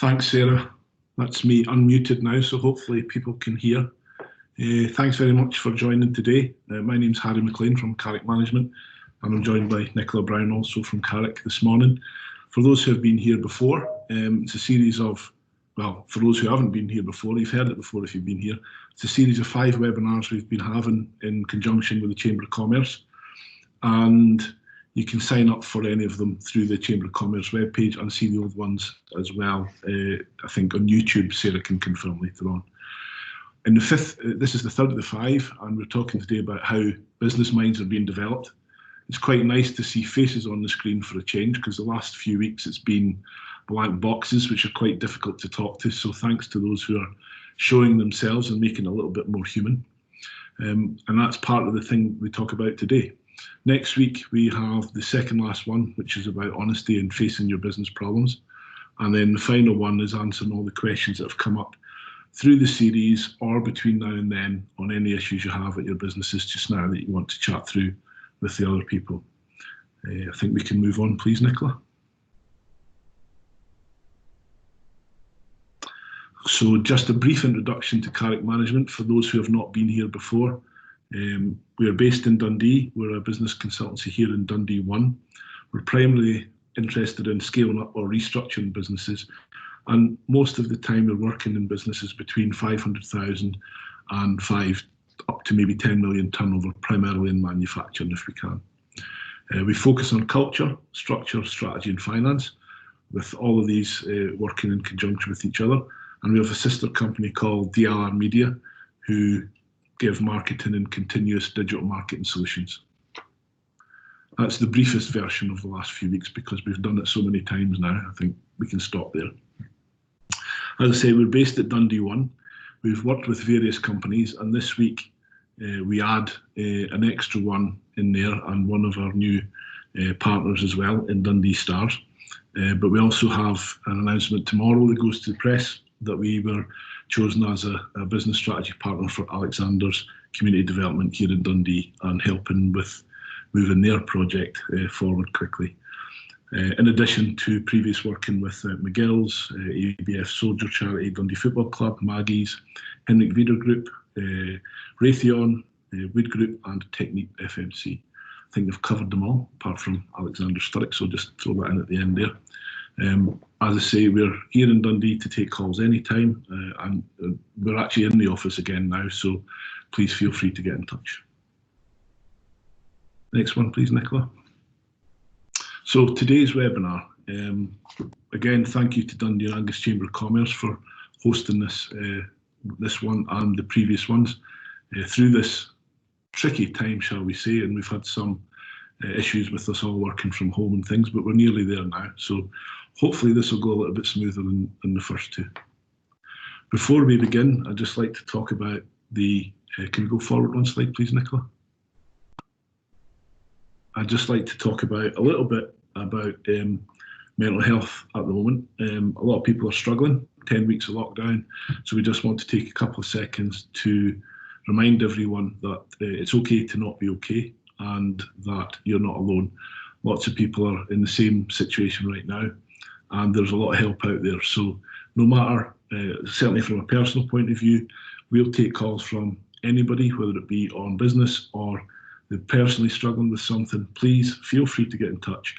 Thanks, Sarah. That's me unmuted now, so hopefully people can hear. Thanks very much for joining today. My name's Harry McLean from Carrick Management, and I'm joined by Nicola Brown, also from Carrick, this morning. For those who have been here before, it's a series of, well, for those who haven't been here before, you've heard it before if you've been here. It's a series of 5 webinars we've been having in conjunction with the Chamber of Commerce, and you can sign up for any of them through the Chamber of Commerce webpage and see the old ones as well. I think on YouTube, Sarah can confirm later on. In the fifth, this is the third of the 5, and we're talking today about how business minds are being developed. It's quite nice to see faces on the screen for a change, because the last few weeks it's been blank boxes, which are quite difficult to talk to. So thanks to those who are showing themselves and making it a little bit more human. And that's part of the thing we talk about today. Next week, we have the second last one, which is about honesty and facing your business problems. And then the final one is answering all the questions that have come up through the series or between now and then on any issues you have at your businesses just now that you want to chat through with the other people. I think we can move on, please, Nicola. So just a brief introduction to Carrick Management for those who have not been here before. We are based in Dundee. We're a business consultancy here in Dundee 1. We're primarily interested in scaling up or restructuring businesses, and most of the time we're working in businesses between 500,000 and 5 up to maybe 10 million turnover, primarily in manufacturing if we can. We focus on culture, structure, strategy and finance, with all of these working in conjunction with each other. And we have a sister company called DLR Media, who give marketing and continuous digital marketing solutions. That's the briefest version of the last few weeks, because we've done it so many times now. I think we can stop there. As I say, we're based at Dundee 1. We've worked with various companies, and this week we add an extra one in there, and one of our new partners as well in Dundee Stars. But we also have an announcement tomorrow that goes to the press that we were chosen as a business strategy partner for Alexander's community development here in Dundee, and helping with moving their project forward quickly. In addition to previous working with McGill's, ABF Soldier Charity, Dundee Football Club, Maggie's, Henrik Wieder Group, Raytheon, Wood Group and Technique FMC. I think they've covered them all, apart from Alexander Sturrock, so just throw that in at the end there. As I say, we're here in Dundee to take calls anytime, and we're actually in the office again now, so please feel free to get in touch. Next one, please, Nicola. So today's webinar, again, thank you to Dundee and Angus Chamber of Commerce for hosting this one and the previous ones through this tricky time, shall we say, and we've had some issues with us all working from home and things, but we're nearly there now. So hopefully this will go a little bit smoother than the first two. Before we begin, I'd just like to talk about the, can we go forward one slide, please, Nicola? I'd just like to talk about a little bit about mental health at the moment. A lot of people are struggling, 10 weeks of lockdown, so we just want to take a couple of seconds to remind everyone that it's okay to not be okay, and that you're not alone. Lots of people are in the same situation right now, and there's a lot of help out there. So no matter, certainly from a personal point of view, we'll take calls from anybody, whether it be on business or they're personally struggling with something. Please feel free to get in touch,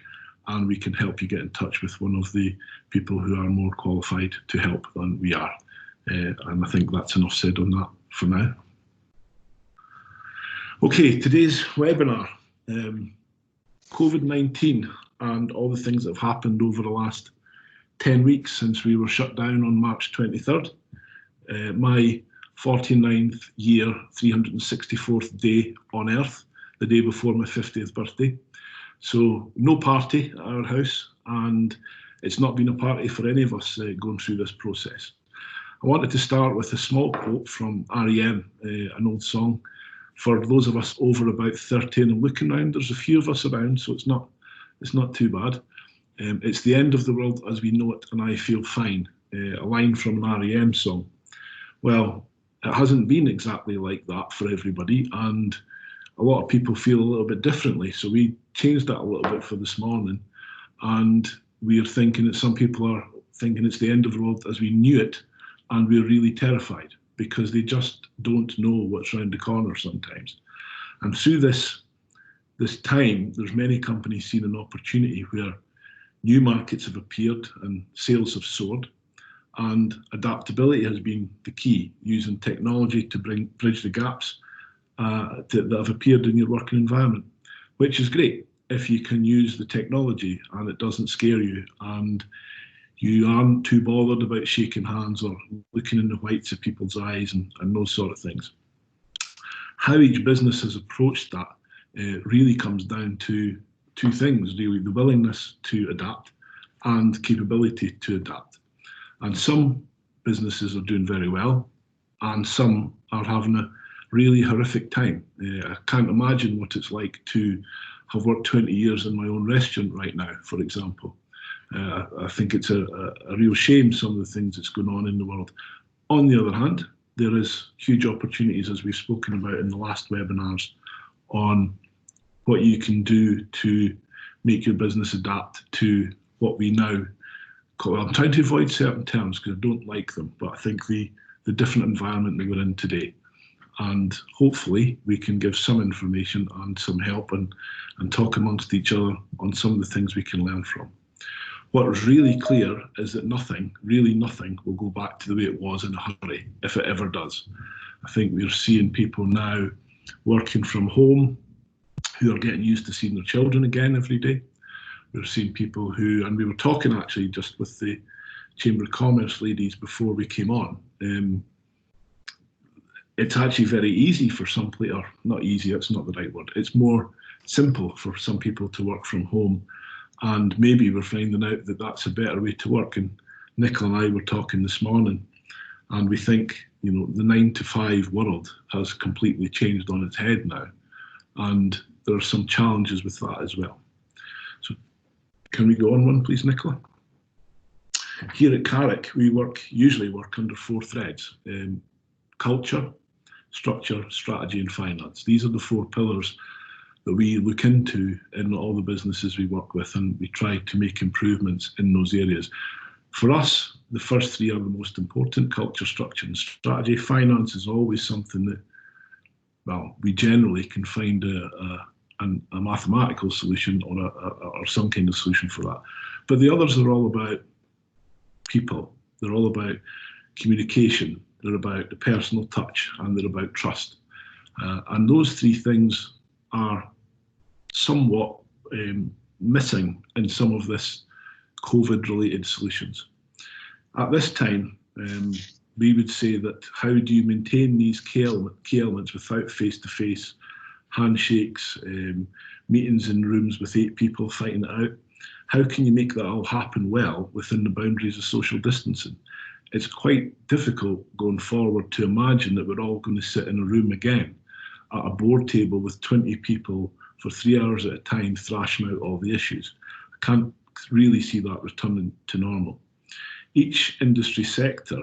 and we can help you get in touch with one of the people who are more qualified to help than we are. And I think that's enough said on that for now. Okay, today's webinar, COVID-19 and all the things that have happened over the last 10 weeks since we were shut down on March 23rd. My 49th year, 364th day on Earth, the day before my 50th birthday. So no party at our house, and it's not been a party for any of us going through this process. I wanted to start with a small quote from REM, an old song. For those of us over about 30 and looking around, there's a few of us around, so it's not too bad. It's the end of the world as we know it, and I feel fine. A line from an REM song. Well, it hasn't been exactly like that for everybody, and a lot of people feel a little bit differently. So we changed that a little bit for this morning, and we are thinking that some people are thinking it's the end of the world as we knew it, and we're really terrified because they just don't know what's around the corner sometimes. And through this time, there's many companies seen an opportunity where new markets have appeared and sales have soared, and adaptability has been the key, using technology to bridge the gaps that have appeared in your working environment, which is great if you can use the technology and it doesn't scare you and you aren't too bothered about shaking hands or looking in the whites of people's eyes and those sort of things. How each business has approached that really comes down to two things, really: the willingness to adapt and capability to adapt. And some businesses are doing very well, and some are having a really horrific time. I can't imagine what it's like to have worked 20 years in my own restaurant right now, for example. I think it's a real shame, some of the things that's going on in the world. On the other hand, there is huge opportunities, as we've spoken about in the last webinars, on what you can do to make your business adapt to what we now call, I'm trying to avoid certain terms because I don't like them, but I think the different environment that we're in today. And hopefully we can give some information and some help and talk amongst each other on some of the things we can learn from. What is really clear is that nothing, really nothing, will go back to the way it was in a hurry, if it ever does. I think we're seeing people now working from home who are getting used to seeing their children again every day. We're seeing people who, and we were talking actually just with the Chamber of Commerce ladies before we came on, it's actually very easy for some people, or not easy, that's not the right word, it's more simple for some people to work from home. And maybe we're finding out that that's a better way to work. And Nicola and I were talking this morning, and we think, you know, the 9-to-5 world has completely changed on its head now. And there are some challenges with that as well. So can we go on one, please, Nicola? Here at Carrick, we usually work under 4 threads: culture, structure, strategy, and finance. These are the 4 pillars that we look into in all the businesses we work with, and we try to make improvements in those areas. For us, the first 3 are the most important: culture, structure, and strategy. Finance is always something that, well, we generally can find a mathematical solution or some kind of solution for that. But the others are all about people. They're all about communication. They're about the personal touch, and they're about trust. And those 3 things are somewhat missing in some of this COVID-related solutions. At this time, we would say that how do you maintain these key elements without face-to-face handshakes, meetings in rooms with 8 people fighting it out? How can you make that all happen well within the boundaries of social distancing? It's quite difficult going forward to imagine that we're all going to sit in a room again at a board table with 20 people for 3 hours at a time thrashing out all the issues. I can't really see that returning to normal. Each industry sector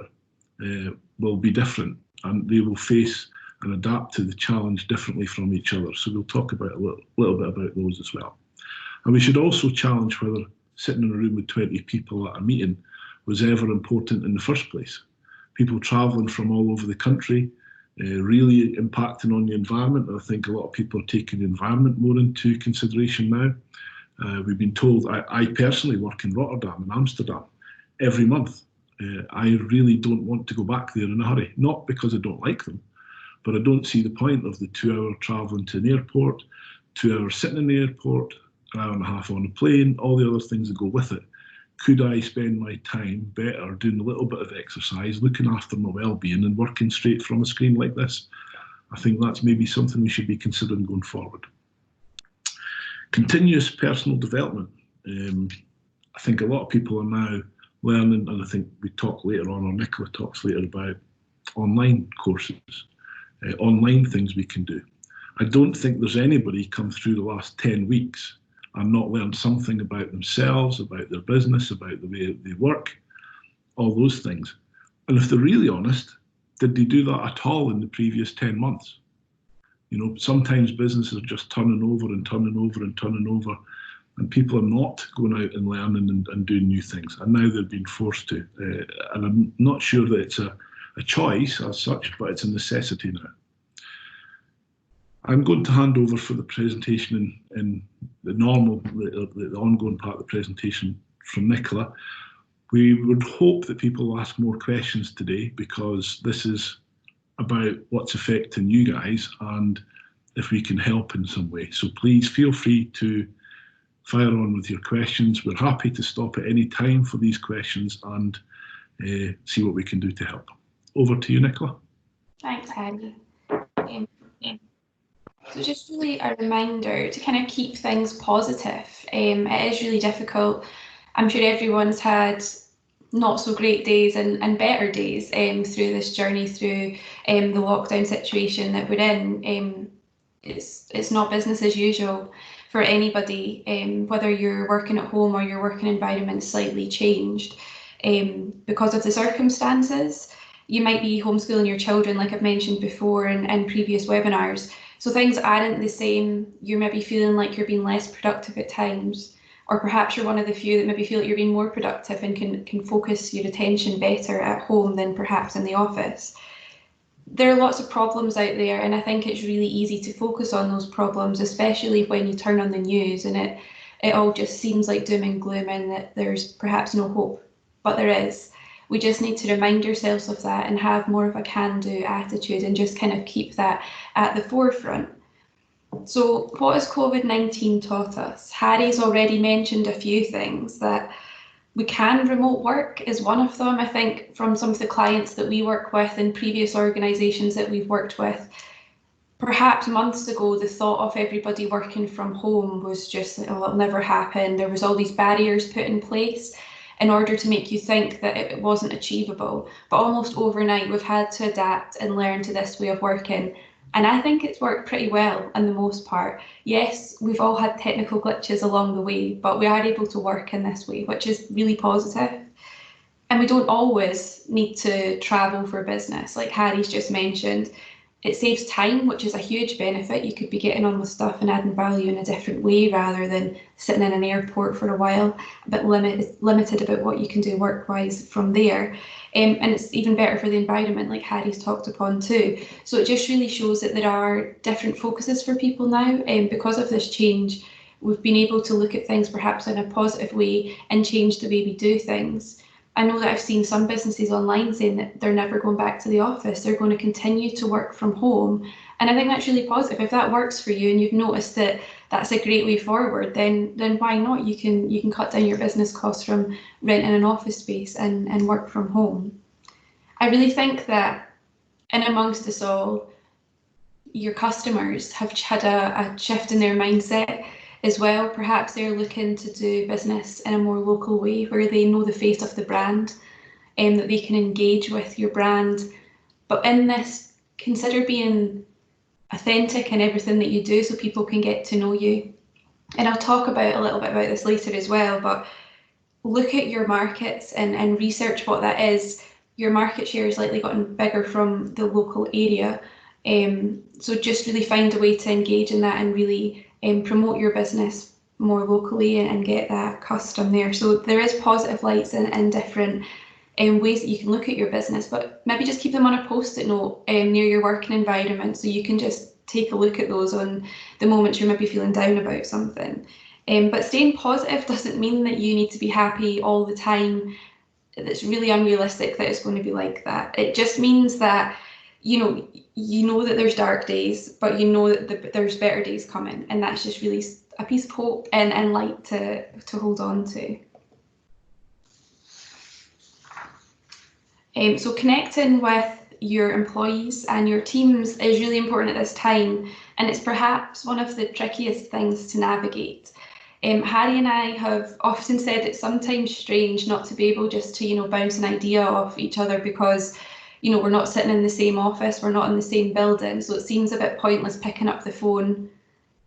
will be different, and they will face and adapt to the challenge differently from each other. So we'll talk about a little bit about those as well. And we should also challenge whether sitting in a room with 20 people at a meeting was ever important in the first place. People travelling from all over the country, really impacting on the environment. I think a lot of people are taking the environment more into consideration now. We've been told, I personally work in Rotterdam and Amsterdam every month. I really don't want to go back there in a hurry, not because I don't like them, but I don't see the point of the 2-hour travelling to an airport, 2 hours sitting in the airport, an hour and a half on a plane, all the other things that go with it. Could I spend my time better doing a little bit of exercise, looking after my well-being, and working straight from a screen like this? I think that's maybe something we should be considering going forward. Continuous personal development. I think a lot of people are now learning, and I think we talk later on, or Nicola talks later about online courses, online things we can do. I don't think there's anybody come through the last 10 weeks and not learned something about themselves, about their business, about the way they work, all those things. And if they're really honest, did they do that at all in the previous 10 months? You know, sometimes businesses are just turning over and turning over and turning over, and people are not going out and learning and doing new things, and now they're being forced to. And I'm not sure that it's a choice as such, but it's a necessity now. I'm going to hand over for the presentation in the ongoing part of the presentation from Nicola. We would hope that people will ask more questions today, because this is about what's affecting you guys and if we can help in some way. So please feel free to fire on with your questions. We're happy to stop at any time for these questions and see what we can do to help. Over to you, Nicola. Thanks, Harry. So just really a reminder to kind of keep things positive. It is really difficult. I'm sure everyone's had not so great days and better days through this journey, through the lockdown situation that we're in. It's not business as usual for anybody, whether you're working at home or your working environment slightly changed because of the circumstances. You might be homeschooling your children, like I've mentioned before in previous webinars. So things aren't the same. You're maybe feeling like you're being less productive at times, or perhaps you're one of the few that maybe feel like you're being more productive and can focus your attention better at home than perhaps in the office. There are lots of problems out there, and I think it's really easy to focus on those problems, especially when you turn on the news and it all just seems like doom and gloom and that there's perhaps no hope, but there is. We just need to remind ourselves of that and have more of a can-do attitude and just kind of keep that at the forefront. So what has COVID-19 taught us? Harry's already mentioned a few things. That we can remote work is one of them. I think from some of the clients that we work with in previous organisations that we've worked with, perhaps months ago, the thought of everybody working from home was just, oh, it'll never happen. There was all these barriers put in place in order to make you think that it wasn't achievable. But almost overnight, we've had to adapt and learn to this way of working. And I think it's worked pretty well in the most part. Yes, we've all had technical glitches along the way, but we are able to work in this way, which is really positive. And we don't always need to travel for business, like Harry's just mentioned. It saves time, which is a huge benefit. You could be getting on with stuff and adding value in a different way rather than sitting in an airport for a while, a bit limited about what you can do work-wise from there. And it's even better for the environment, like Harry's talked upon too. So it just really shows that there are different focuses for people now. Because of this change, we've been able to look at things perhaps in a positive way and change the way we do things. I know that I've seen some businesses online saying that they're never going back to the office. They're going to continue to work from home. And I think that's really positive. If that works for you and you've noticed that that's a great way forward, then why not? You can cut down your business costs from renting an office space and work from home. I really think that in amongst us all, your customers have had a shift in their mindset as well. Perhaps they're looking to do business in a more local way where they know the face of the brand and that they can engage with your brand. But in this, consider being authentic in everything that you do so people can get to know you. And I'll talk about a little bit about this later as well, but look at your markets and research what that is. Your market share has likely gotten bigger from the local area. So just really find a way to engage in that and really promote your business more locally and get that custom there. So there is positive lights and different ways that you can look at your business, but maybe just keep them on a post-it note near your working environment so you can just take a look at those on the moments you're maybe feeling down about something. But staying positive doesn't mean that you need to be happy all the time. It's really unrealistic that it's going to be like that. It just means that you know that there's dark days, but you know that there's better days coming, and that's just really a piece of hope and light to hold on to. So connecting with your employees and your teams is really important at this time, and it's perhaps one of the trickiest things to navigate. Harry and I have often said it's sometimes strange not to be able just to bounce an idea off each other because we're not sitting in the same office, we're not in the same building, so it seems a bit pointless picking up the phone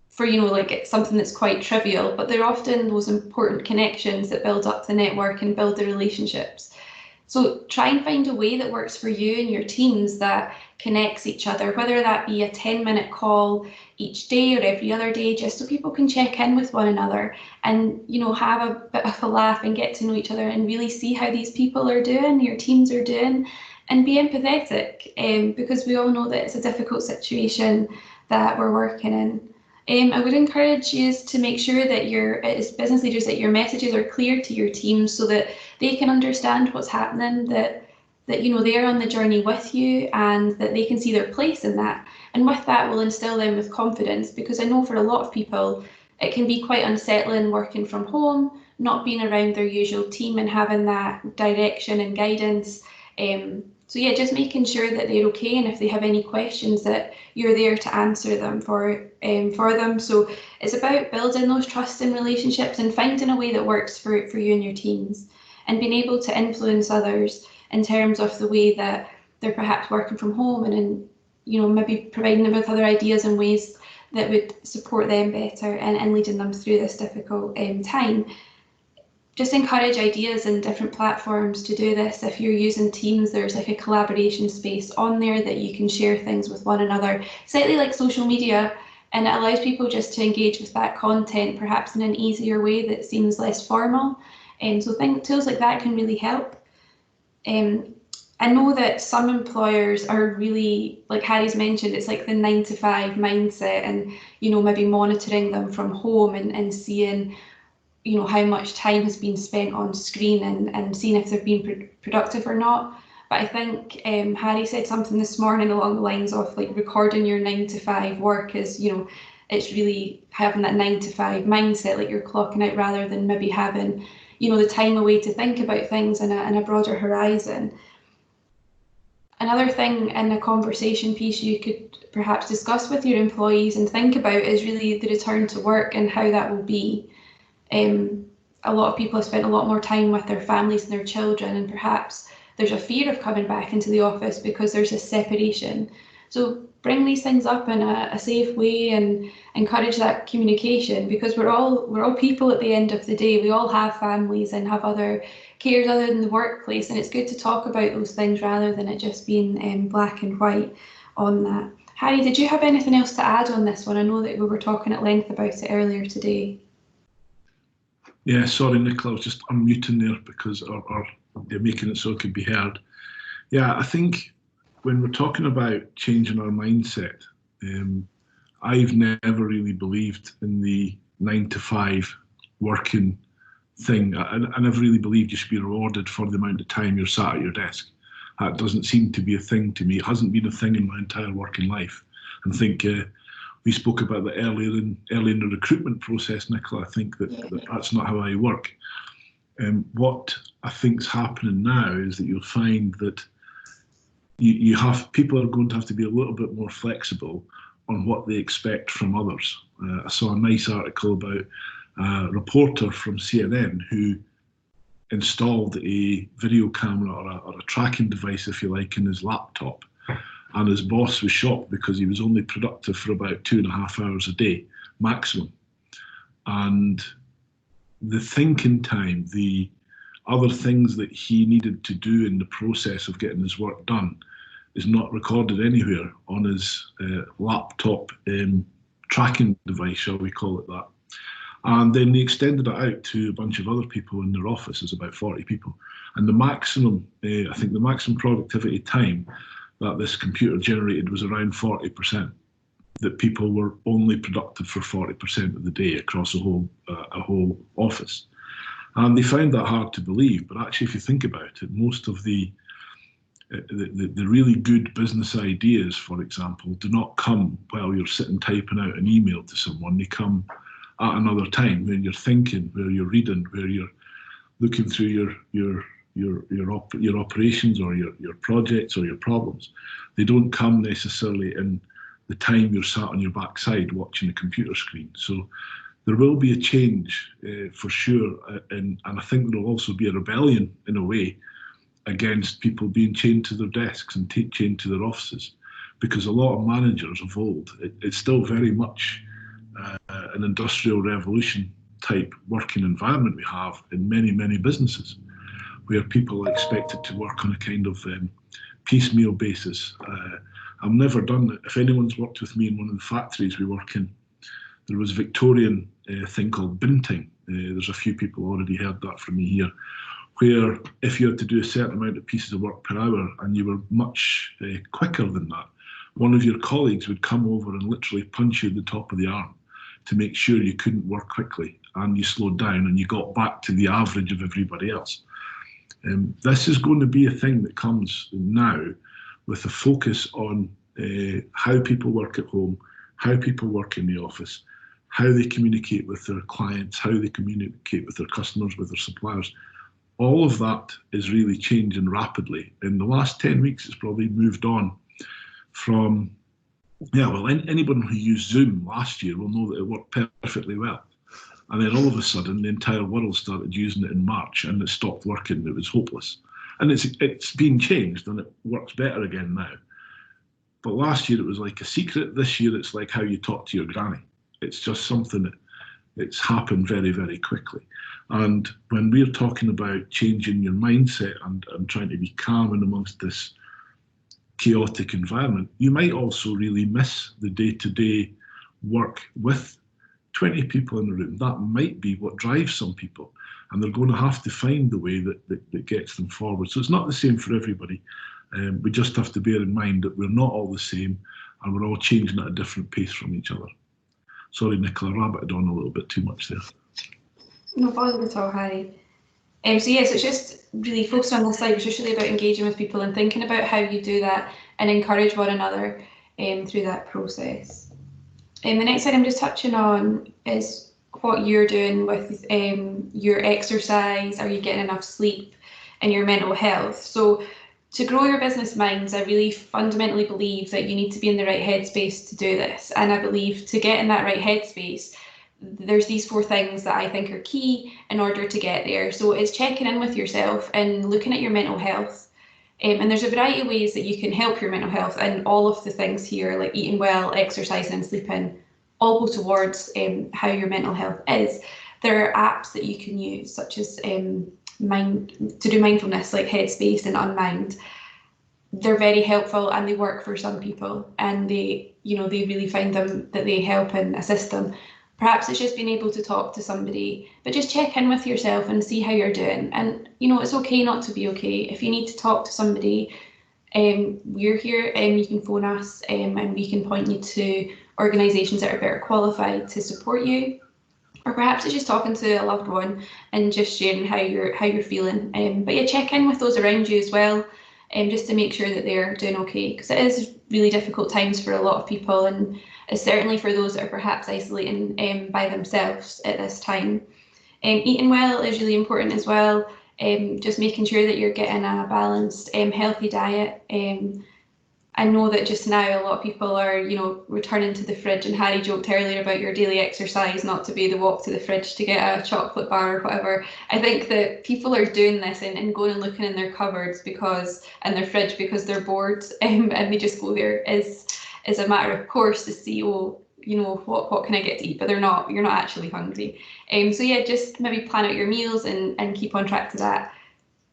for like it's something that's quite trivial, but they're often those important connections that build up the network and build the relationships. So try and find a way that works for you and your teams that connects each other, whether that be a 10-minute call each day or every other day, just so people can check in with one another and, you know, have a bit of a laugh and get to know each other and really see how these people are doing, your teams are doing, and be empathetic, because we all know that it's a difficult situation that we're working in. I would encourage you to make sure that as business leaders, that your messages are clear to your teams so that they can understand what's happening, that you know they're on the journey with you and that they can see their place in that. And with that, we'll instill them with confidence, because I know for a lot of people, it can be quite unsettling working from home, not being around their usual team and having that direction and guidance. So yeah, just making sure that they're okay, and if they have any questions, that you're there to answer them for them. So it's about building those trusting relationships and finding a way that works for you and your teams, and being able to influence others in terms of the way that they're perhaps working from home, and in, you know, maybe providing them with other ideas and ways that would support them better and leading them through this difficult time. Just encourage ideas and different platforms to do this. If you're using Teams, there's like a collaboration space on there that you can share things with one another, slightly like social media, and it allows people just to engage with that content perhaps in an easier way that seems less formal. And so tools like that can really help. I know that some employers are really, like Harry's mentioned, it's like the 9 to 5 mindset, and, you know, maybe monitoring them from home and seeing, you know, how much time has been spent on screen and seeing if they've been productive or not. But I think Harry said something this morning along the lines of like recording your 9 to 5 work is, you know, it's really having that 9 to 5 mindset, like you're clocking out, rather than maybe having, you know, the time away to think about things in a broader horizon. Another thing in a conversation piece you could perhaps discuss with your employees and think about is really the return to work and how that will be. A lot of people have spent a lot more time with their families and their children, and perhaps there's a fear of coming back into the office because there's a separation. So bring these things up in a safe way and encourage that communication, because we're all people at the end of the day. We all have families and have other cares other than the workplace, and it's good to talk about those things rather than it just being black and white on that. Harry, did you have anything else to add on this one? I know that we were talking at length about it earlier today. Yeah, sorry, Nicola, I was just unmuting there because they're making it so it could be heard. Yeah, I think when we're talking about changing our mindset, I've never really believed in the 9 to 5 working thing. I never really believed you should be rewarded for the amount of time you're sat at your desk. That doesn't seem to be a thing to me. It hasn't been a thing in my entire working life. I think we spoke about that earlier in the recruitment process, Nicola. I think that's not how I work. What I think's happening now is that you'll find that people are going to have to be a little bit more flexible on what they expect from others. I saw a nice article about a reporter from CNN who installed a video camera or a tracking device, if you like, in his laptop. And his boss was shocked because he was only productive for about 2.5 hours a day, maximum. And the thinking time, the other things that he needed to do in the process of getting his work done is not recorded anywhere on his laptop tracking device, shall we call it that. And then they extended it out to a bunch of other people in their office. There's about 40 people. And the maximum, I think the maximum productivity time that this computer generated was around 40%, that people were only productive for 40% of the day across a whole office. And they found that hard to believe, but actually if you think about it, most of the really good business ideas, for example, do not come while you're sitting typing out an email to someone. They come at another time when you're thinking, where you're reading, where you're looking through your operations or your projects or your problems. They don't come necessarily in the time you're sat on your backside watching the computer screen. So there will be a change for sure, and I think there will also be a rebellion in a way against people being chained to their desks and chained to their offices, because a lot of managers of old, it's still very much an industrial revolution type working environment we have in many businesses. where people are expected to work on a kind of piecemeal basis. I've never done that. If anyone's worked with me in one of the factories we work in, there was a Victorian thing called binting. There's a few people already heard that from me here, where if you had to do a certain amount of pieces of work per hour and you were much quicker than that, one of your colleagues would come over and literally punch you at the top of the arm to make sure you couldn't work quickly and you slowed down and you got back to the average of everybody else. This is going to be a thing that comes now with a focus on how people work at home, how people work in the office, how they communicate with their clients, how they communicate with their customers, with their suppliers. All of that is really changing rapidly. In the last 10 weeks, it's probably moved on from, anyone who used Zoom last year will know that it worked perfectly well. And then all of a sudden, the entire world started using it in March and it stopped working. It was hopeless. And it's been changed and it works better again now. But last year, it was like a secret. This year, it's like how you talk to your granny. It's just something it's happened very, very quickly. And when we're talking about changing your mindset and trying to be calm in amongst this chaotic environment, you might also really miss the day-to-day work with 20 people in the room. That might be what drives some people, and they're going to have to find the way that gets them forward. So it's not the same for everybody. We just have to bear in mind that we're not all the same, and we're all changing at a different pace from each other. Sorry, Nicola, I rabbited on a little bit too much there. No bother at all, Harry. So yes, it's just really focused on this slide. It's just really about engaging with people and thinking about how you do that and encourage one another through that process. The next slide I'm just touching on is what you're doing with your exercise. Are you getting enough sleep and your mental health? So to grow your business minds, I really fundamentally believe that you need to be in the right headspace to do this. And I believe to get in that right headspace, there's these 4 things that I think are key in order to get there. So it's checking in with yourself and looking at your mental health. And there's a variety of ways that you can help your mental health, and all of the things here, like eating well, exercising and sleeping, all go towards how your mental health is. There are apps that you can use, such as to do mindfulness, like Headspace and Unmind. They're very helpful and they work for some people, and they really find them that they help and assist them. Perhaps it's just being able to talk to somebody, but just check in with yourself and see how you're doing. And it's okay not to be okay. If you need to talk to somebody, we're here and you can phone us and we can point you to organisations that are better qualified to support you. Or perhaps it's just talking to a loved one and just sharing how you're feeling. But yeah, check in with those around you as well, just to make sure that they're doing okay, because it is really difficult times for a lot of people, and certainly for those that are perhaps isolating by themselves at this time. Eating well is really important as well. Just making sure that you're getting a balanced, healthy diet. I know that just now a lot of people are, returning to the fridge, and Harry joked earlier about your daily exercise not to be the walk to the fridge to get a chocolate bar or whatever. I think that people are doing this and going and looking in their cupboards and their fridge because they're bored, and they just go there as a matter of course to see, what can I get to eat, but you're not actually hungry. So yeah, just maybe plan out your meals and keep on track to that.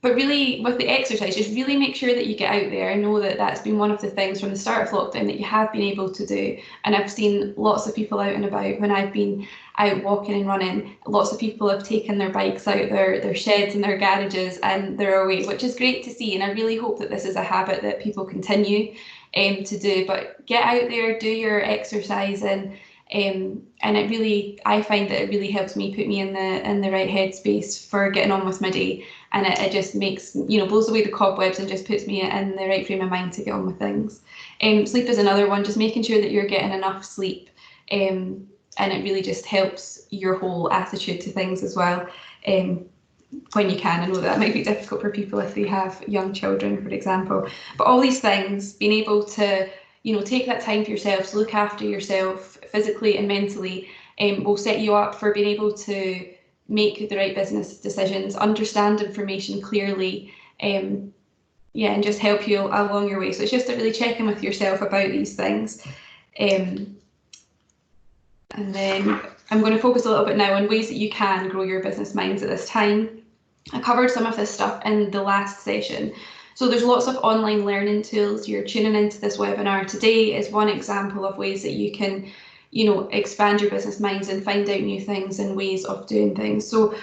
But really, with the exercise, just really make sure that you get out there. I know that that's been one of the things from the start of lockdown that you have been able to do. And I've seen lots of people out and about when I've been out walking and running. Lots of people have taken their bikes out their sheds and their garages and they're away, which is great to see. And I really hope that this is a habit that people continue to do. But get out there, do your exercising. And I find that it really helps me, put me in the right headspace for getting on with my day, and it just makes, blows away the cobwebs and just puts me in the right frame of mind to get on with things. Sleep is another one, just making sure that you're getting enough sleep, and it really just helps your whole attitude to things as well. When you can. I know that might be difficult for people if they have young children, for example, but all these things, being able to take that time for yourself, to look after yourself physically and mentally, will set you up for being able to make the right business decisions, understand information clearly, and just help you along your way. So it's just to really check in with yourself about these things. And then I'm going to focus a little bit now on ways that you can grow your business minds at this time. I covered some of this stuff in the last session. So there's lots of online learning tools. You're tuning into this webinar today is one example of ways that you can, expand your business minds and find out new things and ways of doing things. So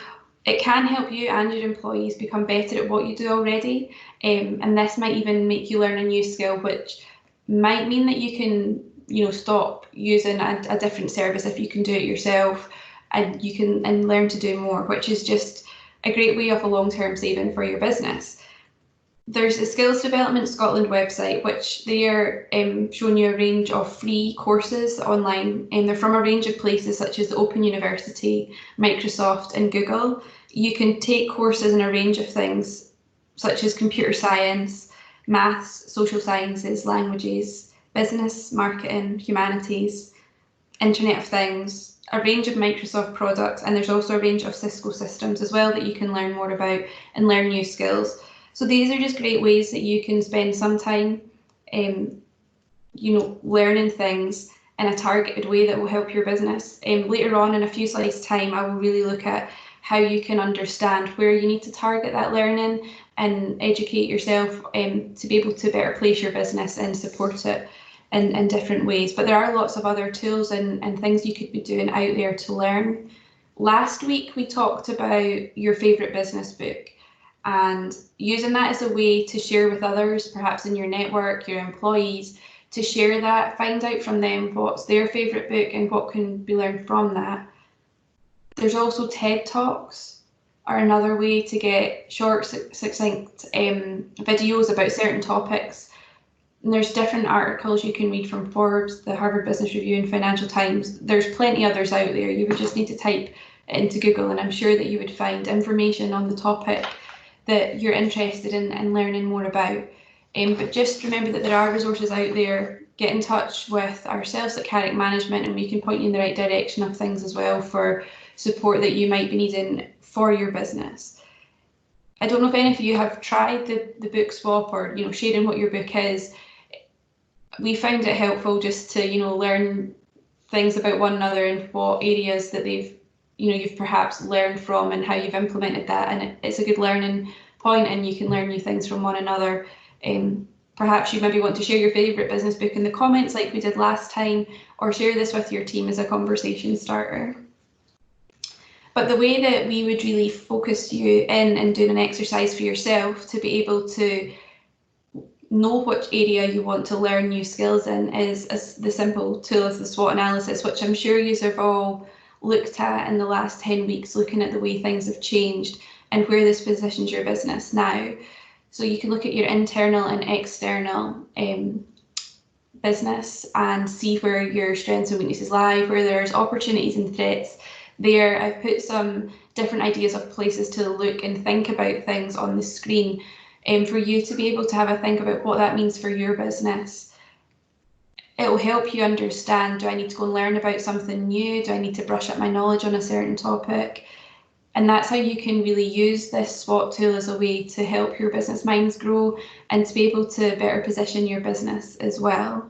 it can help you and your employees become better at what you do already. And this might even make you learn a new skill, which might mean that you can, stop using a different service if you can do it yourself, and you can learn to do more, which is just a great way of a long-term saving for your business. There's a Skills Development Scotland website, which they are showing you a range of free courses online, and they're from a range of places such as the Open University, Microsoft and Google. You can take courses in a range of things such as computer science, maths, social sciences, languages, business, marketing, humanities, Internet of Things, a range of Microsoft products, and there's also a range of Cisco systems as well that you can learn more about and learn new skills. So these are just great ways that you can spend some time, learning things in a targeted way that will help your business. Later on in a few slides time, I will really look at how you can understand where you need to target that learning and educate yourself to be able to better place your business and support it in different ways. But there are lots of other tools and things you could be doing out there to learn. Last week, we talked about your favourite business book and using that as a way to share with others, perhaps in your network, your employees, to share that, find out from them what's their favourite book and what can be learned from that. There's also TED Talks are another way to get short, succinct videos about certain topics. And there's different articles you can read from Forbes, the Harvard Business Review and Financial Times. There's plenty others out there. You would just need to type it into Google and I'm sure that you would find information on the topic that you're interested in and learning more about. But just remember that there are resources out there. Get in touch with ourselves at Carrick Management and we can point you in the right direction of things as well for support that you might be needing for your business. I don't know if any of you have tried the book swap or sharing what your book is. We found it helpful just to learn things about one another and what areas that you've perhaps learned from and how you've implemented that, and it's a good learning point and you can learn new things from one another. Perhaps you maybe want to share your favourite business book in the comments like we did last time, or share this with your team as a conversation starter. But the way that we would really focus you in and doing an exercise for yourself to be able to know which area you want to learn new skills in is the simple tool of the SWOT analysis, which I'm sure you have all looked at in the last 10 weeks, looking at the way things have changed and where this positions your business now. So you can look at your internal and external business and see where your strengths and weaknesses lie, where there's opportunities and threats. There, I've put some different ideas of places to look and think about things on the screen for you to be able to have a think about what that means for your business. It will help you understand, do I need to go and learn about something new? Do I need to brush up my knowledge on a certain topic? And that's how you can really use this SWOT tool as a way to help your business minds grow and to be able to better position your business as well.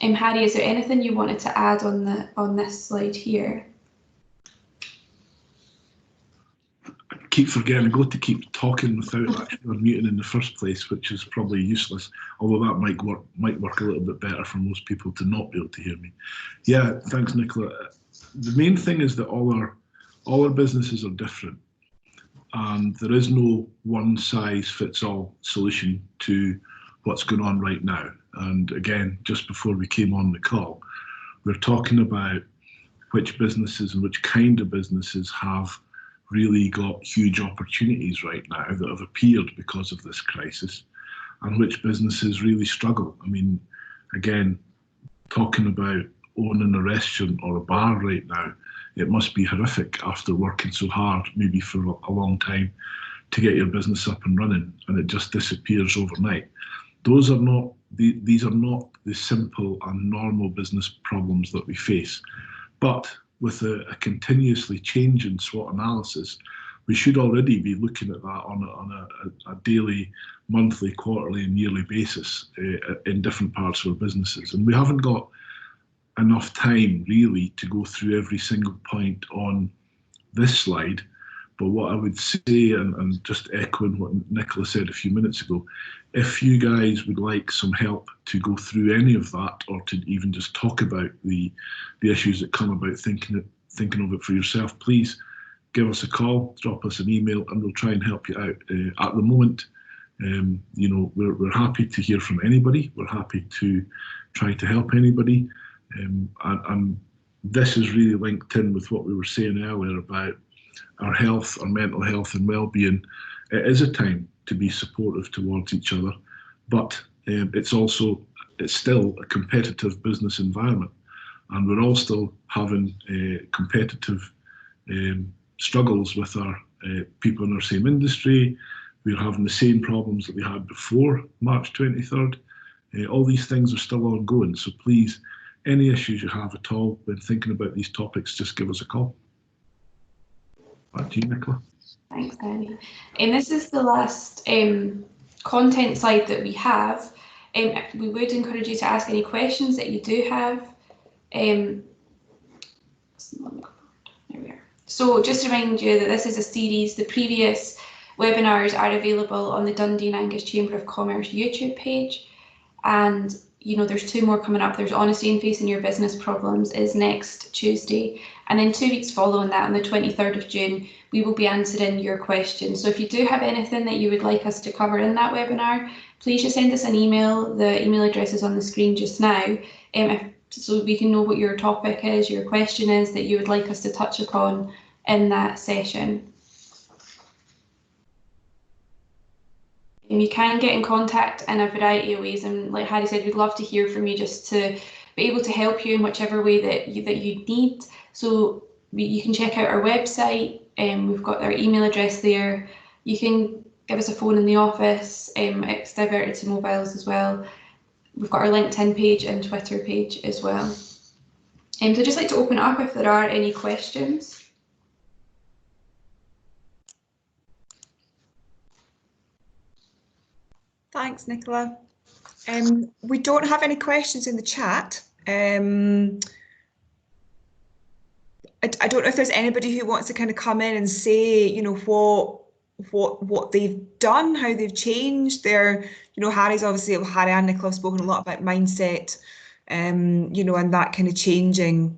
Harry, is there anything you wanted to add on this slide here? Keep forgetting. I go to keep talking without actually unmuting in the first place, which is probably useless. Although that might work a little bit better for most people to not be able to hear me. Yeah, thanks, Nicola. The main thing is that all our businesses are different, and there is no one size fits all solution to what's going on right now. And again, just before we came on the call, we're talking about which businesses and which kind of businesses have really got huge opportunities right now that have appeared because of this crisis, and which businesses really struggle. I mean, again, talking about owning a restaurant or a bar right now, it must be horrific after working so hard, maybe for a long time, to get your business up and running, and it just disappears overnight. These are not the simple and normal business problems that we face. But with a continuously changing SWOT analysis, we should already be looking at that on a daily, monthly, quarterly and yearly basis in different parts of our businesses. And we haven't got enough time really to go through every single point on this slide, But what I would say, and just echoing what Nicola said a few minutes ago, if you guys would like some help to go through any of that, or to even just talk about the issues that come about thinking of it for yourself, please give us a call, drop us an email, and we'll try and help you out. At the moment, we're happy to hear from anybody. We're happy to try to help anybody. And this is really linked in with what we were saying earlier about our health, our mental health and well-being. It is a time to be supportive towards each other, but it's still a competitive business environment, and we're all still having competitive struggles with our people in our same industry. We're having the same problems that we had before March 23rd. All these things are still ongoing, so please, any issues you have at all when thinking about these topics, just give us a call. Back to you, Nicola. Thanks, Danny. And this is the last content slide that we have. We would encourage you to ask any questions that you do have. There we are. So just to remind you that this is a series. The previous webinars are available on the Dundee and Angus Chamber of Commerce YouTube page. And there's 2 more coming up. There's Honesty in Facing Your Business Problems is next Tuesday. And then 2 weeks following that, on the 23rd of June, we will be answering your questions. So if you do have anything that you would like us to cover in that webinar, please just send us an email. The email address is on the screen just now, so we can know what your topic is, your question is that you would like us to touch upon in that session. And you can get in contact in a variety of ways, and like Harry said, we'd love to hear from you just to be able to help you in whichever way that you need. So you can check out our website, and we've got our email address there. You can give us a phone in the office. It's diverted to mobiles as well. We've got our LinkedIn page and Twitter page as well. So I'd just like to open it up if there are any questions. Thanks, Nicola. We don't have any questions in the chat. I don't know if there's anybody who wants to kind of come in and say, what they've done, how they've changed their, Harry and Nicola have spoken a lot about mindset, and that kind of changing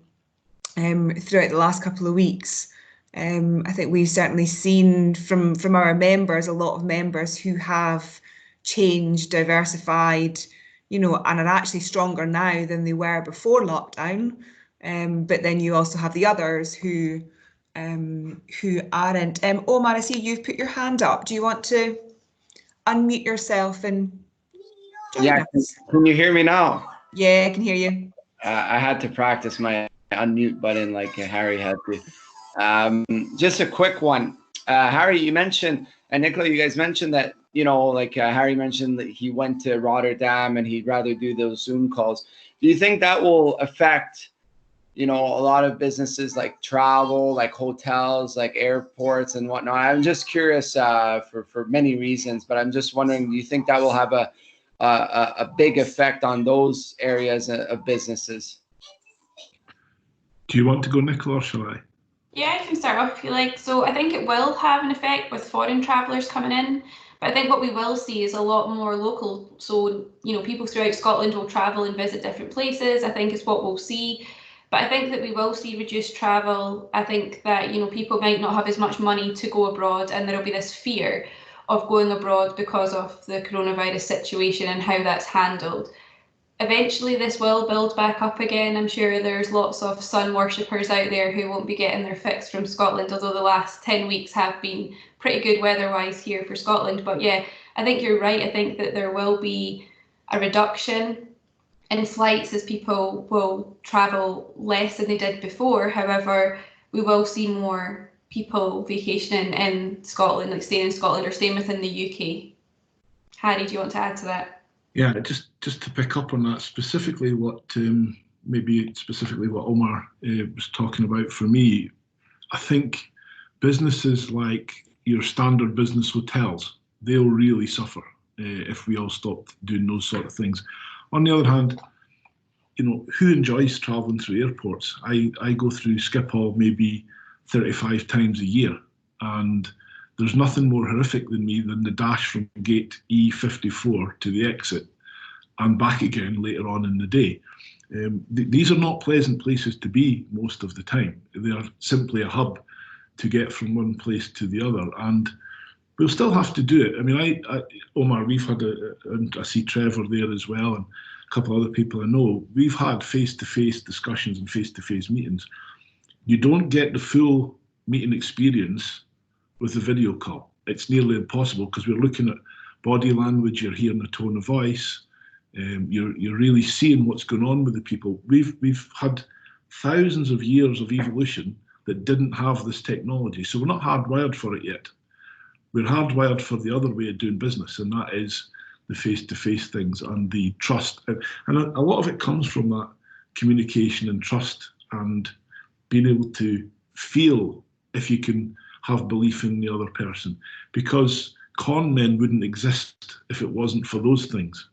throughout the last couple of weeks. I think we've certainly seen from our members, a lot of members who have changed, diversified, and are actually stronger now than they were before lockdown. But then you also have the others who aren't. Omar, I see you've put your hand up. Do you want to unmute yourself and join us? Can you hear me now? Yeah, I can hear you. I had to practice my unmute button like Harry had to. Just a quick one. Harry, you mentioned, and Nicola, you guys mentioned that, Harry mentioned that he went to Rotterdam and he'd rather do those Zoom calls. Do you think that will affect, a lot of businesses like travel, like hotels, like airports and whatnot? I'm just curious for many reasons, but I'm just wondering, do you think that will have a big effect on those areas of businesses? Do you want to go, Nicola, or shall I? Yeah, I can start off if you like. So I think it will have an effect with foreign travellers coming in, but I think what we will see is a lot more local. So, people throughout Scotland will travel and visit different places, I think is what we'll see. But I think that we will see reduced travel. I think that, people might not have as much money to go abroad, and there'll be this fear of going abroad because of the coronavirus situation and how that's handled. Eventually this will build back up again. I'm sure there's lots of sun worshippers out there who won't be getting their fix from Scotland, although the last 10 weeks have been pretty good weather-wise here for Scotland. But yeah, I think you're right. I think that there will be a reduction in flights as people will travel less than they did before. However, we will see more people vacationing in Scotland, like staying in Scotland or staying within the UK. Harry, do you want to add to that? Yeah, just to pick up on that, specifically what Omar was talking about for me, I think businesses like your standard business hotels, they'll really suffer if we all stop doing those sort of things. On the other hand, who enjoys traveling through airports? I go through Schiphol maybe 35 times a year, And there's nothing more horrific than the dash from gate E54 to the exit and back again later on in the day. These are not pleasant places to be most of the time. They are simply a hub to get from one place to the other, and we'll still have to do it. I mean, Omar, we've had and I see Trevor there as well, and a couple of other people I know. We've had face-to-face discussions and face-to-face meetings. You don't get the full meeting experience with a video call. It's nearly impossible because we're looking at body language, you're hearing the tone of voice, you're really seeing what's going on with the people. We've had thousands of years of evolution that didn't have this technology, so we're not hardwired for it yet. We're hardwired for the other way of doing business, and that is the face-to-face things and the trust. And a lot of it comes from that communication and trust and being able to feel if you can have belief in the other person, because con men wouldn't exist if it wasn't for those things.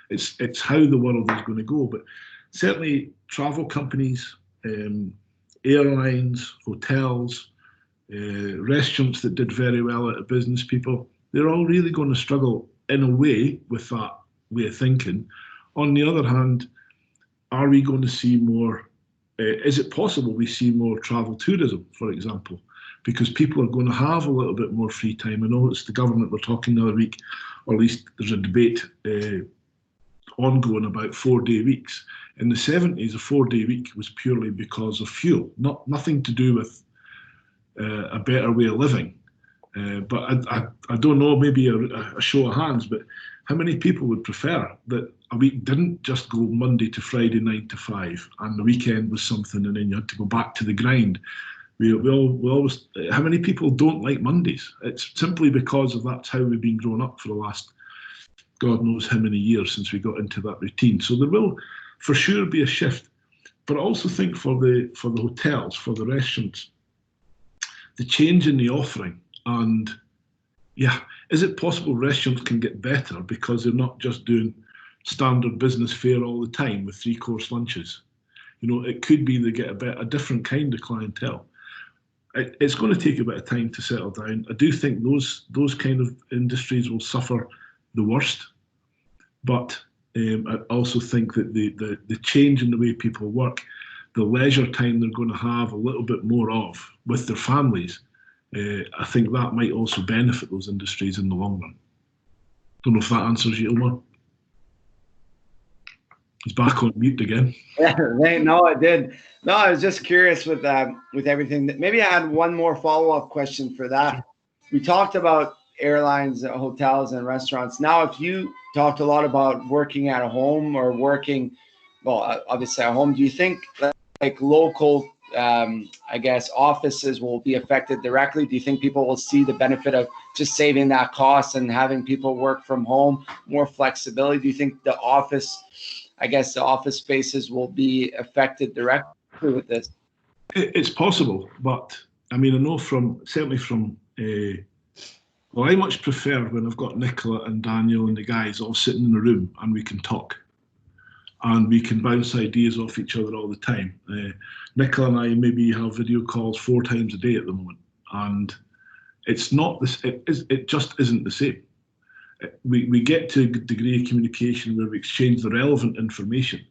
It's how the world is going to go. But certainly travel companies, airlines, hotels, restaurants that did very well out of business people, they're all really going to struggle in a way with that way of thinking. On the other hand, are we going to see more, is it possible we see more travel tourism, for example? Because people are going to have a little bit more free time. I know it's the government were talking the other week, or at least there's a debate ongoing about 4-day weeks. In the 70s, a 4-day week was purely because of fuel, nothing to do with a better way of living. But I don't know, maybe a show of hands, but how many people would prefer that a week didn't just go Monday to Friday 9 to 5 and the weekend was something and then you had to go back to the grind? We always, how many people don't like Mondays? It's simply because of that's how we've been growing up for the last God knows how many years since we got into that routine. So there will for sure be a shift. But I also think for the hotels, for the restaurants, the change in the offering, and yeah, is it possible restaurants can get better because they're not just doing standard business fare all the time with 3-course lunches? You know, it could be they get a different kind of clientele. It's going to take a bit of time to settle down. I do think those kind of industries will suffer the worst, but I also think that the change in the way people work, the leisure time they're going to have a little bit more of with their families, I think that might also benefit those industries in the long run. Don't know if that answers you, Omar. He's back on mute again. Yeah, no, it did. No, I was just curious with everything. Maybe I had one more follow-up question for that. We talked about airlines, hotels, and restaurants. Now, if you talked a lot about working at home or working, well, obviously at home, do you think like local, I guess, offices will be affected directly? Do you think people will see the benefit of just saving that cost and having people work from home, more flexibility? Do you think the office spaces will be affected directly with this? It's possible, but I mean, I know certainly from well, I much prefer when I've got Nicola and Daniel and the guys all sitting in a room and we can talk and we can bounce ideas off each other all the time. Nicola and I maybe have video calls 4 times a day at the moment, and it's not this. It just isn't the same. We get to a degree of communication where we exchange the relevant information,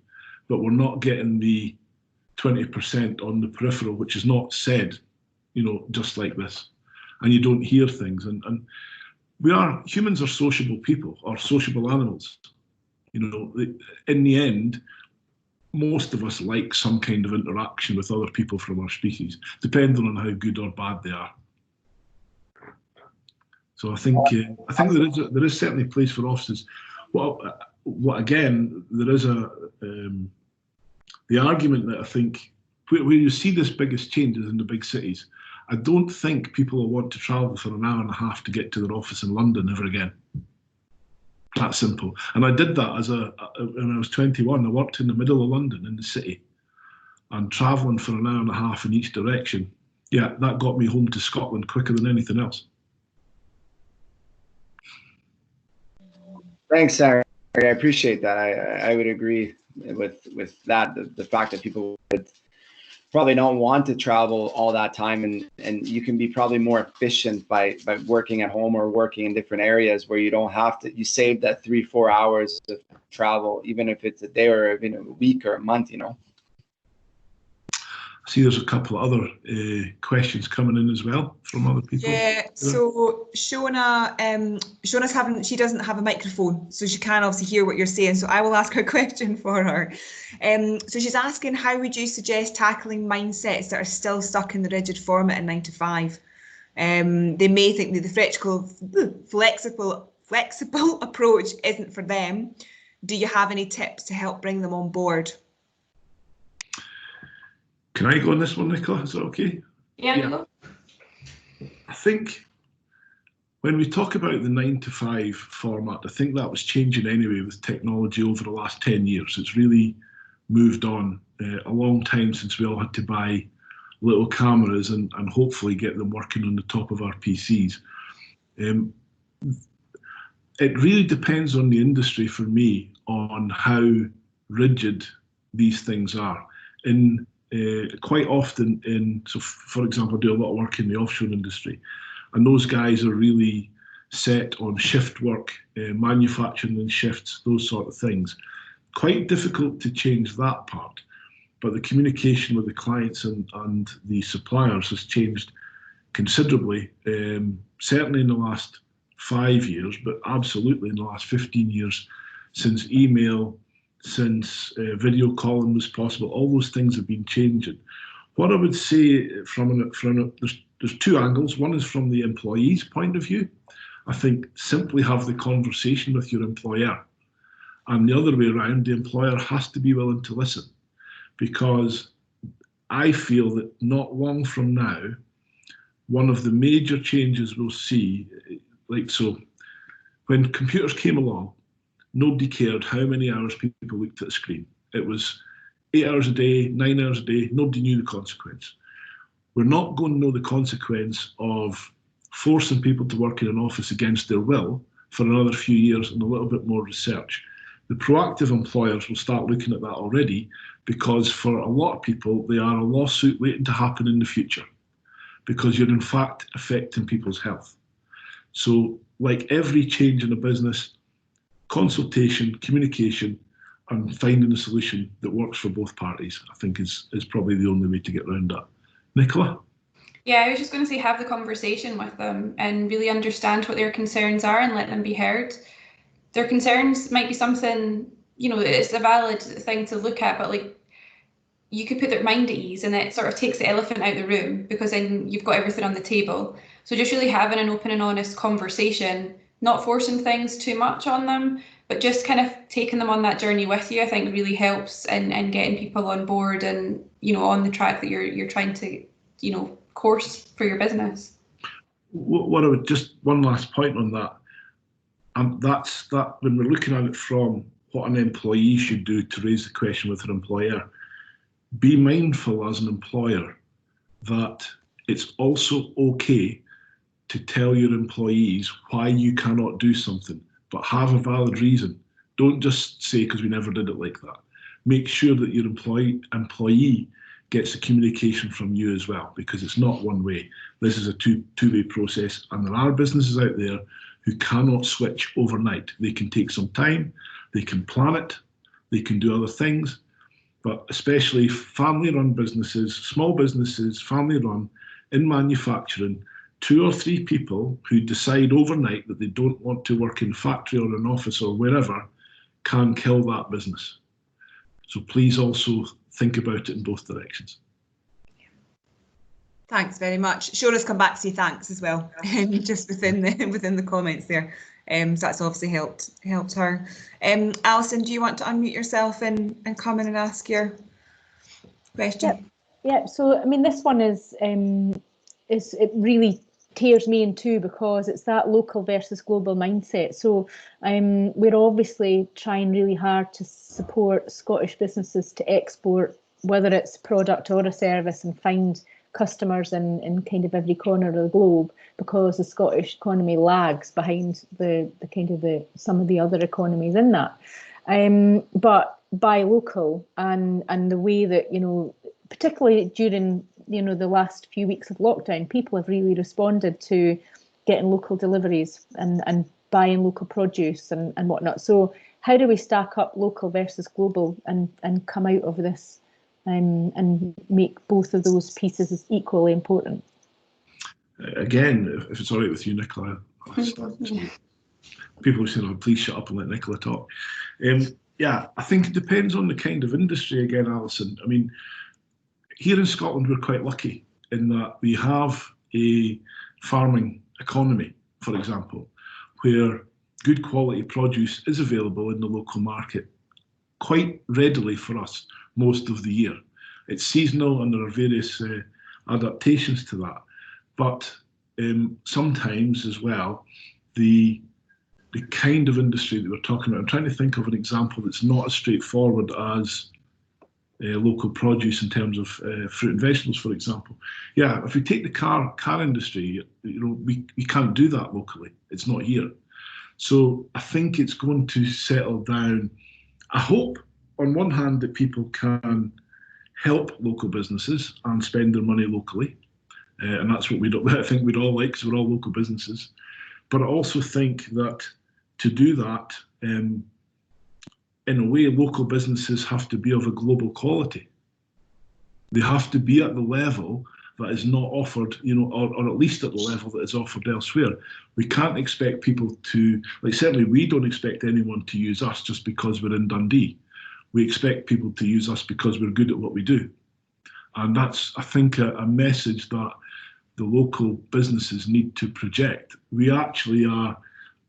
but we're not getting the 20% on the peripheral, which is not said, you know, just like this. And you don't hear things. And humans are sociable people, or sociable animals. You know, in the end, most of us like some kind of interaction with other people from our species, depending on how good or bad they are. So I think there is certainly a place for offices. What again, there is the argument that I think where you see this biggest changes in the big cities. I don't think people will want to travel for an hour and a half to get to their office in London ever again. That simple. And I did that when I was 21. I worked in the middle of London in the city, and travelling for an hour and a half in each direction. Yeah, that got me home to Scotland quicker than anything else. Thanks, Harry. I appreciate that. I would agree with that. The fact that people would probably don't want to travel all that time, and you can be probably more efficient by working at home or working in different areas where you don't have to, you save that 3-4 hours of travel, even if it's a day or even a week or a month, you know. I see there's a couple of other questions coming in as well from other people. Yeah, so Shona's she doesn't have a microphone, so she can't obviously hear what you're saying, so I will ask her question for her. So she's asking, how would you suggest tackling mindsets that are still stuck in the rigid format in 9 to 5? They may think that the flexible approach isn't for them. Do you have any tips to help bring them on board? Can I go on this one, Nicola? Is that okay? Yeah. I think when we talk about the 9 to 5 format, I think that was changing anyway with technology over the last 10 years. It's really moved on a long time since we all had to buy little cameras and hopefully get them working on the top of our PCs. It really depends on the industry for me on how rigid these things are. Quite often so for example, I do a lot of work in the offshore industry, and those guys are really set on shift work, manufacturing in shifts, those sort of things. Quite difficult to change that part, but the communication with the clients and the suppliers has changed considerably, certainly in the last 5 years, but absolutely in the last 15 years, since email, since video calling was possible. All those things have been changing. What I would say there's two angles. One is from the employee's point of view. I think simply have the conversation with your employer. And the other way around, the employer has to be willing to listen, because I feel that not long from now, one of the major changes we'll see, when computers came along, nobody cared how many hours people looked at a screen. It was 8 hours a day, 9 hours a day, nobody knew the consequence. We're not going to know the consequence of forcing people to work in an office against their will for another few years and a little bit more research. The proactive employers will start looking at that already, because for a lot of people, they are a lawsuit waiting to happen in the future, because you're in fact affecting people's health. So like every change in a business, consultation, communication, and finding a solution that works for both parties, I think is probably the only way to get around that. Nicola? Yeah, I was just going to say, have the conversation with them and really understand what their concerns are and let them be heard. Their concerns might be something, it's a valid thing to look at, but like, you could put their mind at ease, and it sort of takes the elephant out of the room, because then you've got everything on the table. So just really having an open and honest conversation, not forcing things too much on them, but just kind of taking them on that journey with you, I think really helps in getting people on board and, on the track that you're trying to, course for your business. What I would just, one last point on that, that's that when we're looking at it from what an employee should do to raise the question with their employer, be mindful as an employer that it's also okay to tell your employees why you cannot do something, but have a valid reason. Don't just say, because we never did it like that. Make sure that your employee gets the communication from you as well, because it's not one way. This is a two-way process, and there are businesses out there who cannot switch overnight. They can take some time, they can plan it, they can do other things, but especially family-run businesses, small businesses, family-run, in manufacturing, 2 or 3 people who decide overnight that they don't want to work in a factory or an office or wherever can kill that business. So please also think about it in both directions. Thanks very much. Shona's come back to say thanks as well, just within the comments there. So that's obviously helped her. Alison, do you want to unmute yourself and come in and ask your question? Yep. So I mean, this one is it really tears me in two, because it's that local versus global mindset. So we're obviously trying really hard to support Scottish businesses to export, whether it's product or a service, and find customers in kind of every corner of the globe, because the Scottish economy lags behind some of the other economies in that. But buy local, and the way that particularly during the last few weeks of lockdown, people have really responded to getting local deliveries and buying local produce and whatnot. So how do we stack up local versus global and come out of this and make both of those pieces as equally important? Again, if it's all right with you, Nicola, I'll start. People say, "Oh, please shut up and let Nicola talk." Yeah, I think it depends on the kind of industry again, Alison. I mean, here in Scotland, we're quite lucky in that we have a farming economy, for example, where good quality produce is available in the local market quite readily for us most of the year. It's seasonal and there are various adaptations to that. But sometimes as well, the kind of industry that we're talking about, I'm trying to think of an example that's not as straightforward as local produce in terms of fruit and vegetables, for example. Yeah, if we take the car industry, we can't do that locally. It's not here. So I think it's going to settle down. I hope on one hand that people can help local businesses and spend their money locally. And that's what I think we'd all like, because we're all local businesses. But I also think that to do that, in a way, local businesses have to be of a global quality. They have to be at the level that is not offered, or at least at the level that is offered elsewhere. We can't expect people to, certainly we don't expect anyone to use us just because we're in Dundee. We expect people to use us because we're good at what we do. And that's, I think, a message that the local businesses need to project. We actually are,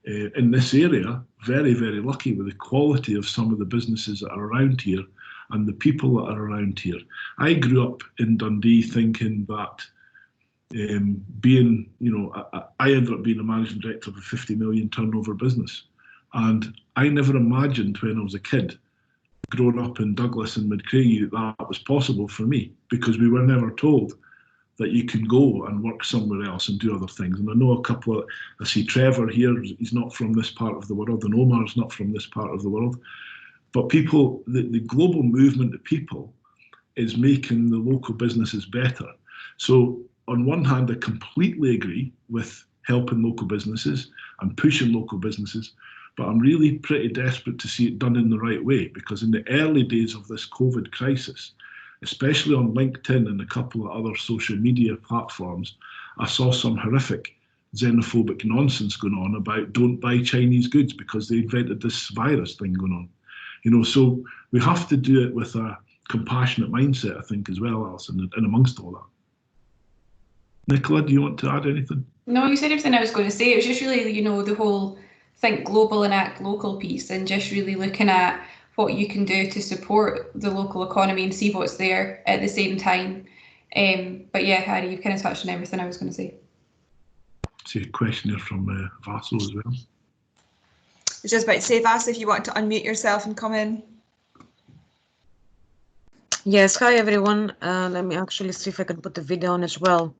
in this area, very, very lucky with the quality of some of the businesses that are around here and the people that are around here. I grew up in Dundee thinking that I ended up being a managing director of a 50 million turnover business. And I never imagined when I was a kid, growing up in Douglas and Midcraigie, that was possible for me, because we were never told that you can go and work somewhere else and do other things. And I know I see Trevor here, he's not from this part of the world, and Omar's not from this part of the world. But people, the global movement of people is making the local businesses better. So on one hand, I completely agree with helping local businesses and pushing local businesses, but I'm really pretty desperate to see it done in the right way, because in the early days of this COVID crisis, especially on LinkedIn and a couple of other social media platforms, I saw some horrific xenophobic nonsense going on about don't buy Chinese goods because they invented this virus thing going on. So we have to do it with a compassionate mindset, I think, as well, Alison, and amongst all that. Nicola, do you want to add anything? No, you said everything I was going to say. It was just really, the whole think global and act local piece, and just really looking at what you can do to support the local economy and see what's there at the same time. But yeah, Harry, you've kind of touched on everything I was going to say. See a question here from Vaso as well. I was just about to say, Vaso, if you want to unmute yourself and come in. Yes, hi everyone. Let me actually see if I can put the video on as well.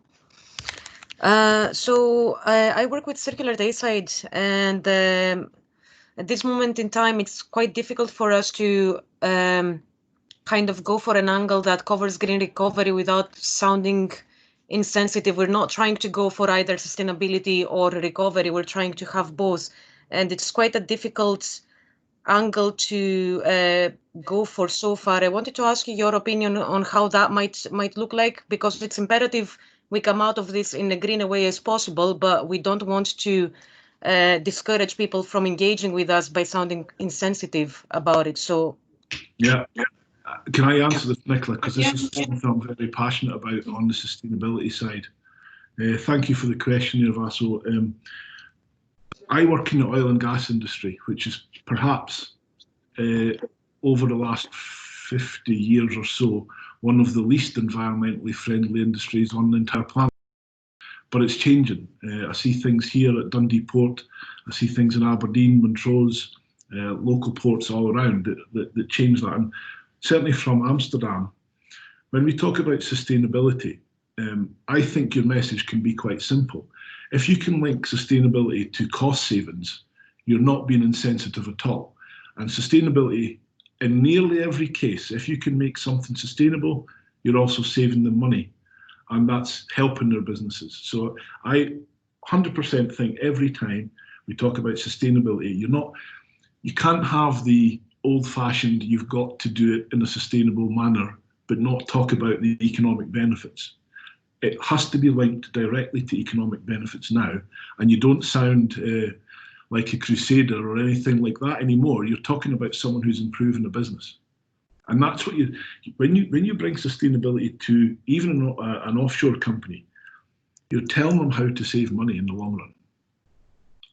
So I work with Circular Dayside, and at this moment in time, it's quite difficult for us to kind of go for an angle that covers green recovery without sounding insensitive. We're not trying to go for either sustainability or recovery. We're trying to have both. And it's quite a difficult angle to go for so far. I wanted to ask you your opinion on how that might look like, because it's imperative we come out of this in a greener way as possible, but we don't want to discourage people from engaging with us by sounding insensitive about it. So yeah. Can I answer this, Nicola? Because this is something I'm very passionate about on the sustainability side. Thank you for the question, Vaso. I work in the oil and gas industry, which is perhaps over the last 50 years or so, one of the least environmentally friendly industries on the entire planet. But it's changing. I see things here at Dundee Port. I see things in Aberdeen, Montrose, local ports all around that change that. And certainly from Amsterdam, when we talk about sustainability, I think your message can be quite simple. If you can link sustainability to cost savings, you're not being insensitive at all. And sustainability, in nearly every case, if you can make something sustainable, you're also saving them money, and that's helping their businesses. So I 100% think every time we talk about sustainability, you can't have the old-fashioned, you've got to do it in a sustainable manner, but not talk about the economic benefits. It has to be linked directly to economic benefits now, and you don't sound like a crusader or anything like that anymore. You're talking about someone who's improving a business, and that's what when you bring sustainability to even an offshore company, you're telling them how to save money in the long run,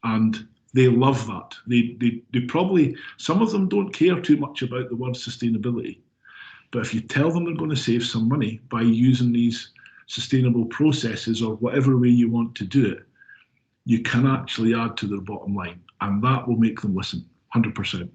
and they love that. They probably, some of them don't care too much about the word sustainability, but if you tell them they're going to save some money by using these sustainable processes or whatever way you want to do it, you can actually add to their bottom line, and that will make them listen 100%.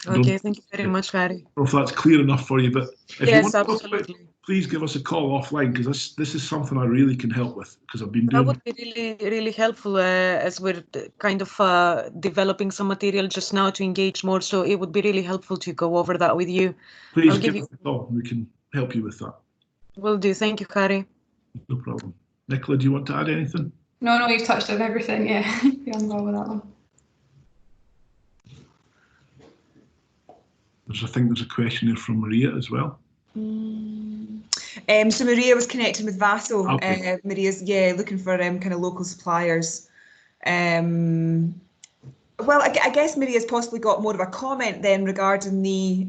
Okay, thank you very much, Harry. I don't know if that's clear enough for you, but if yes, you want to absolutely. talk about it, please give us a call offline, because this is something I really can help with, because I've been doing. That would be really, really helpful as we're kind of developing some material just now to engage more. So it would be really helpful to go over that with you. Please give us a call. We can help you with that. Will do. Thank you, Harry. No problem. Nicola, do you want to add anything? No, you've touched on everything. Yeah, be on board with that one. I think there's a question here from Maria as well. So Maria was connecting with Vaso. Okay. Maria's looking for kind of local suppliers. Well, I guess Maria's possibly got more of a comment then regarding the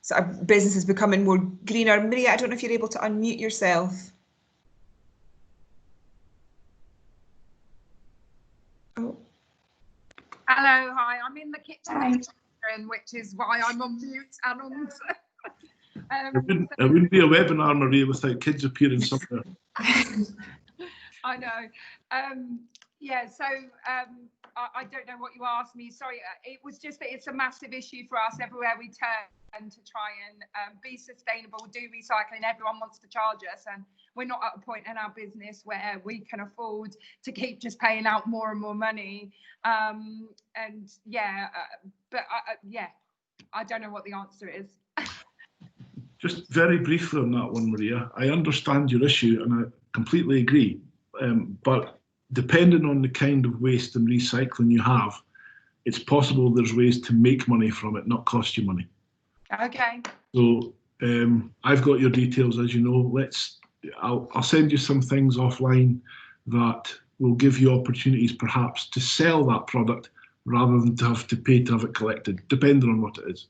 sort of businesses becoming more greener. Maria, I don't know if you're able to unmute yourself. Oh. Hello, hi. I'm in the kitchen, which is why I'm on mute and on. It wouldn't be a webinar, Maria, without kids appearing somewhere. I know. Yeah, so I don't know what you asked me. Sorry, it was just that it's a massive issue for us everywhere we turn to try and be sustainable, do recycling. Everyone wants to charge us, and we're not at a point in our business where we can afford to keep just paying out more and more money. And yeah, but yeah, I don't know what the answer is. Just very briefly on that one, Maria, I understand your issue and I completely agree. But depending on the kind of waste and recycling you have, it's possible there's ways to make money from it, not cost you money. Okay. So I've got your details, as you know. I'll send you some things offline that will give you opportunities perhaps to sell that product rather than to have to pay to have it collected, depending on what it is.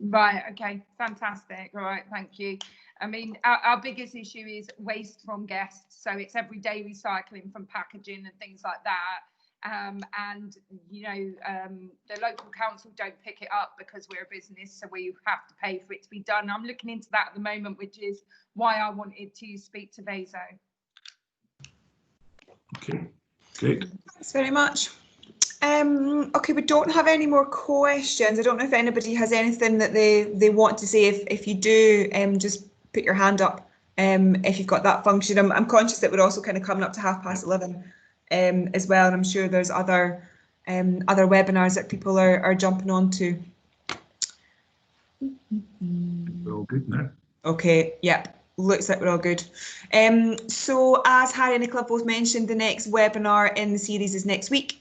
Right, okay, fantastic. All right, thank you. I mean, our biggest issue is waste from guests. So it's everyday recycling from packaging and things like that. And, you know, the local council don't pick it up because we're a business, so we have to pay for it to be done. I'm looking into that at the moment, which is why I wanted to speak to Vaso. Okay, great. Thanks very much. Okay, we don't have any more questions. I don't know if anybody has anything that they want to say. If you do, just put your hand up if you've got that function. I'm conscious that we're also kind of coming up to 11:30 as well, and I'm sure there's other webinars that people are jumping on to. We're all good now. Okay, yep. Looks like we're all good. So as Harry and Nicola both mentioned, the next webinar in the series is next week.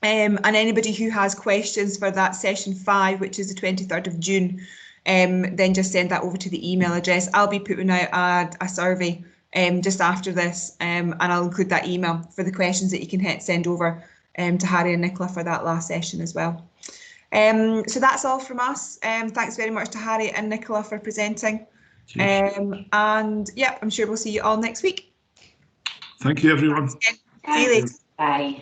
And anybody who has questions for that session 5, which is the 23rd of June, then just send that over to the email address. I'll be putting out a survey just after this, and I'll include that email for the questions that you can send over to Harry and Nicola for that last session as well. So that's all from us. Thanks very much to Harry and Nicola for presenting. And yeah, I'm sure we'll see you all next week. Thank you, everyone. See you later. Bye.